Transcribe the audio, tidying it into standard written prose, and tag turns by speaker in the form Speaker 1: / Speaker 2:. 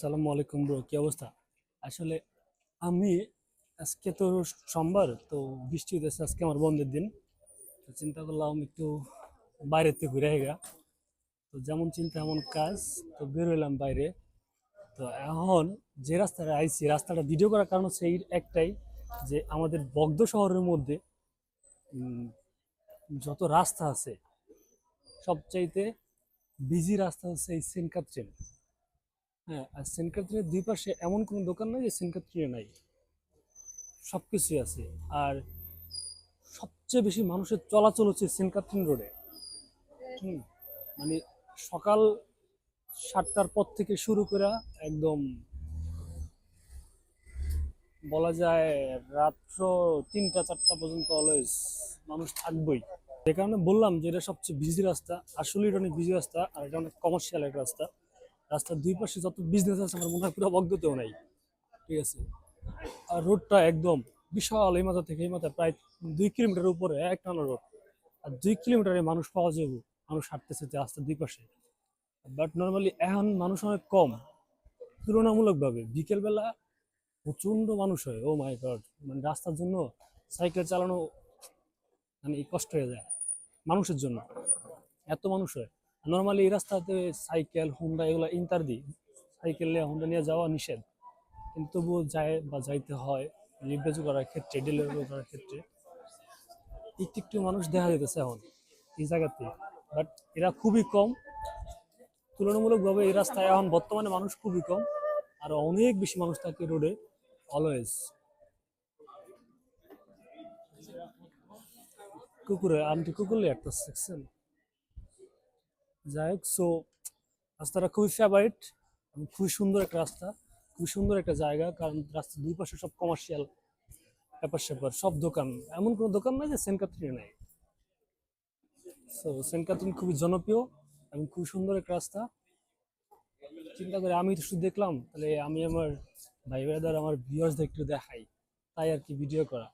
Speaker 1: সালামু আলাইকুম ব্রো, কি অবস্থা? আসলে আমি আজকে তো সোমবার, তো বৃষ্টি হইতেছে, আজকে আমার বন্ধের দিন। তো চিন্তা করলাম একটু বাইরে থেকে ঘুরে আইগা। তো যেমন চিন্তা এমন কাজ, তো বের হইলাম বাইরে। তো এখন যে রাস্তাটা আইছি, রাস্তাটা ভিডিও করার কারণ হচ্ছে এই একটাই, যে আমাদের বগ্ধ শহরের মধ্যে উম, যত রাস্তা আছে, সবচাইতে বিজি রাস্তা হচ্ছে এই সেনকাত ট্রেন। হ্যাঁ, আর সেনকাত ট্রেনের দুই পাশে এমন কোনো দোকান নাই যে সেনকাত ট্রেনে নাই, সবকিছুই আছে। আর সবচেয়ে বেশি মানুষের চলাচল হচ্ছে সেন্ট ক্যাথরিন রোডে। হুম, মানে সকাল 7টার পর থেকে শুরু করে একদম বলা যায় রাত্র 3টা 4টা পর্যন্ত অলওয়েজ মানুষ থাকবেই। যে কারণে বললাম যে এটা সবচেয়ে বিজি রাস্তা। আসলে এটা অনেক বিজি রাস্তা, আর এটা অনেক কমার্শিয়াল একটা রাস্তা। রাস্তার দুই পাশে যত বিজনেস আছে আমার মনে হয় পুরো বদ্ধতেও নাই। ঠিক আছে, আর রোডটা একদম বিশাল, এই মাথা থেকে এই মাথা প্রায় 2 কিলোমিটার উপরে একটানা রোড। আর 2 কিলোমিটারে মানুষ পাওয়া যাবে, মানুষ হাঁটতেছে যে রাস্তার দুই পাশে। বাট নর্মালি এখন মানুষ অনেক কম তুলনামূলকভাবে। বিকেলবেলা প্রচন্ড মানুষ হয়, ও মাই গড, মানে রাস্তার জন্য সাইকেল চালানো মানে কষ্ট হয়ে যায় মানুষের জন্য, এত মানুষ হয়। নর্মালি এই রাস্তাতে সাইকেল হুন্ডা এগুলো ইন্টার দিই, সাইকেল নিয়ে হুন্ডা নিয়ে যাওয়া নিষেধ, কিন্তু তবুও যায় বা যাইতে হয় লিভারেজ করার ক্ষেত্রে, ডেলিভারি করার ক্ষেত্রে। একটু একটু মানুষ দেখা যেতেছে এখন এই জায়গাতে, বাট এরা খুবই কম। তুলনামূলকভাবে এই রাস্তায় এখন বর্তমানে মানুষ খুবই কম, আর অনেক বেশি মানুষ থাকে রোডে অলওয়েজ। কুকুরে আন্টি কুকুর লিয়ে একটা সেকশন। যাই হোক, সো রাস্তাটা খুবই ফেভারিট, খুবই সুন্দর একটা রাস্তা, খুবই সুন্দর একটা জায়গা। কারণ রাস্তার দুই পাশে সব কমার্শিয়াল ব্যাপার স্যাপার, সব দোকান। এমন কোনো দোকান নাই যে সেন্ট ক্যাথরিনে নাই। সো সেন্ট ক্যাথরিন খুবই জনপ্রিয় এবং খুবই সুন্দর একটা রাস্তা। চিন্তা করে আমি তো শুধু দেখলাম, তাহলে আমি আমার ভাই ব্রাদার, আমার ভিউয়ার্সদের একটু দেখাই, তাই আর কি ভিডিও করা।